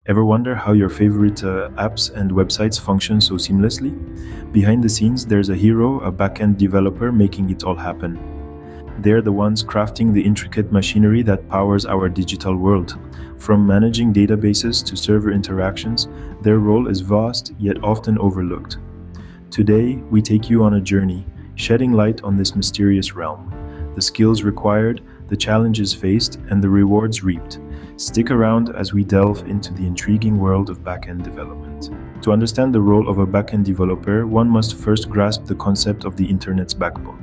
Ever wonder how your favorite apps and websites function so seamlessly? Behind the scenes, there's a hero, a backend developer making it all happen. They're the ones crafting the intricate machinery that powers our digital world. From managing databases to server interactions, their role is vast yet often overlooked. Today, we take you on a journey, shedding light on this mysterious realm, the skills required, the challenges faced, and the rewards reaped. Stick around as we delve into the intriguing world of backend development. To understand the role of a backend developer, one must first grasp the concept of the internet's backbone.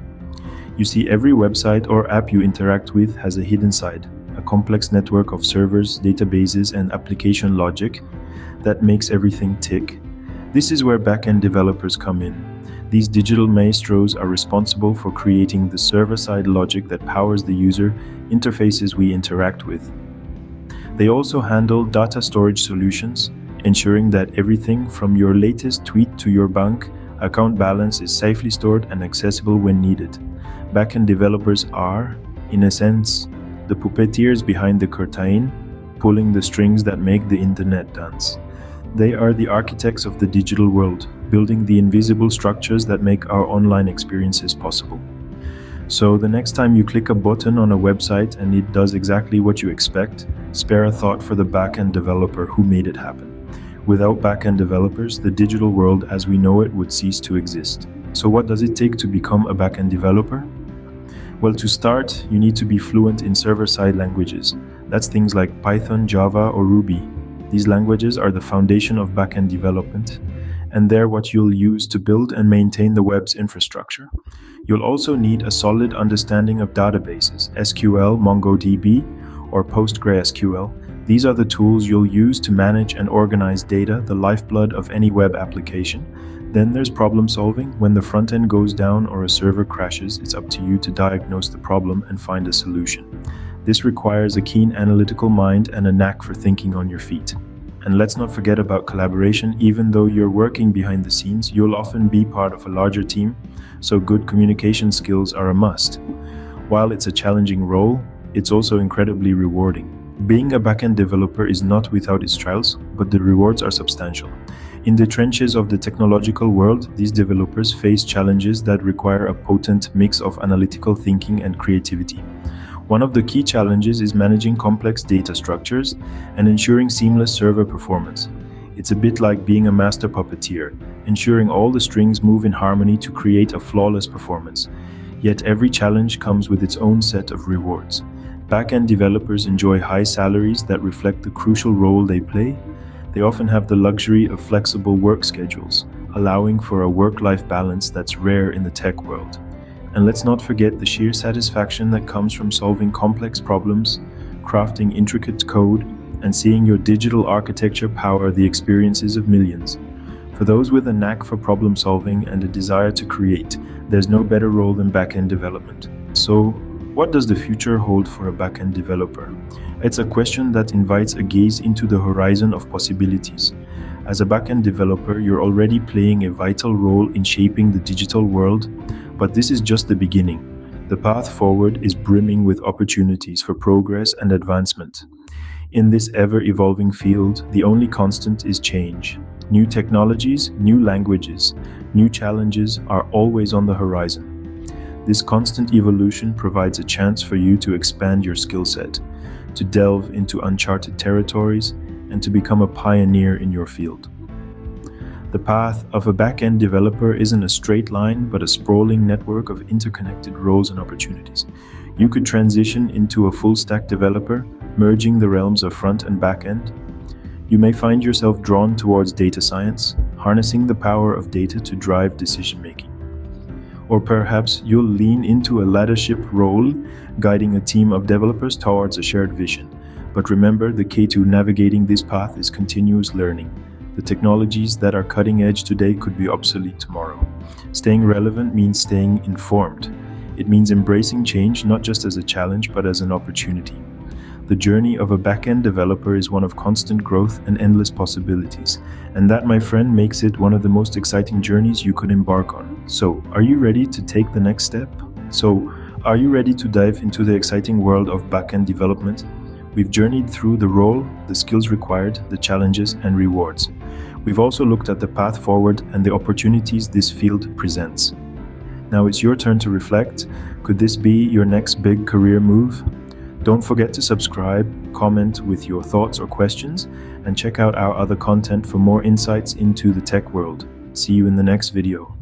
You see, every website or app you interact with has a hidden side, a complex network of servers, databases, and application logic that makes everything tick. This is where backend developers come in. These digital maestros are responsible for creating the server-side logic that powers the user interfaces we interact with. They also handle data storage solutions, ensuring that everything from your latest tweet to your bank account balance is safely stored and accessible when needed. Backend developers are, in a sense, the puppeteers behind the curtain, pulling the strings that make the internet dance. They are the architects of the digital world, building the invisible structures that make our online experiences possible. So the next time you click a button on a website and it does exactly what you expect, spare a thought for the backend developer who made it happen. Without backend developers, the digital world as we know it would cease to exist. So what does it take to become a backend developer? Well, to start, you need to be fluent in server-side languages. That's things like Python, Java, or Ruby. These languages are the foundation of backend development, and they're what you'll use to build and maintain the web's infrastructure. You'll also need a solid understanding of databases, SQL, MongoDB, or PostgreSQL. These are the tools you'll use to manage and organize data, the lifeblood of any web application. Then there's problem solving. When the front end goes down or a server crashes, it's up to you to diagnose the problem and find a solution. This requires a keen analytical mind and a knack for thinking on your feet. And let's not forget about collaboration. Even though you're working behind the scenes, you'll often be part of a larger team, so good communication skills are a must. While it's a challenging role, it's also incredibly rewarding. Being a backend developer is not without its trials, but the rewards are substantial. In the trenches of the technological world, these developers face challenges that require a potent mix of analytical thinking and creativity. One of the key challenges is managing complex data structures and ensuring seamless server performance. It's a bit like being a master puppeteer, ensuring all the strings move in harmony to create a flawless performance. Yet every challenge comes with its own set of rewards. Backend developers enjoy high salaries that reflect the crucial role they play. They often have the luxury of flexible work schedules, allowing for a work-life balance that's rare in the tech world. And let's not forget the sheer satisfaction that comes from solving complex problems, crafting intricate code, and seeing your digital architecture power the experiences of millions. For those with a knack for problem solving and a desire to create, there's no better role than backend development. So, what does the future hold for a backend developer? It's a question that invites a gaze into the horizon of possibilities. As a backend developer, you're already playing a vital role in shaping the digital world, but this is just the beginning. The path forward is brimming with opportunities for progress and advancement. In this ever-evolving field, the only constant is change. New technologies, new languages, new challenges are always on the horizon. This constant evolution provides a chance for you to expand your skill set, to delve into uncharted territories, and to become a pioneer in your field. The path of a backend developer isn't a straight line, but a sprawling network of interconnected roles and opportunities. You could transition into a full-stack developer, merging the realms of front and backend. You may find yourself drawn towards data science, harnessing the power of data to drive decision-making. Or perhaps you'll lean into a leadership role, guiding a team of developers towards a shared vision. But remember, the key to navigating this path is continuous learning. The technologies that are cutting edge today could be obsolete tomorrow. Staying relevant means staying informed. It means embracing change not just as a challenge, but as an opportunity. The journey of a backend developer is one of constant growth and endless possibilities. And that, my friend, makes it one of the most exciting journeys you could embark on. So, are you ready to take the next step? Are you ready to dive into the exciting world of backend development? We've journeyed through the role, the skills required, the challenges, and rewards. We've also looked at the path forward and the opportunities this field presents. Now it's your turn to reflect. Could this be your next big career move? Don't forget to subscribe, comment with your thoughts or questions, and check out our other content for more insights into the tech world. See you in the next video.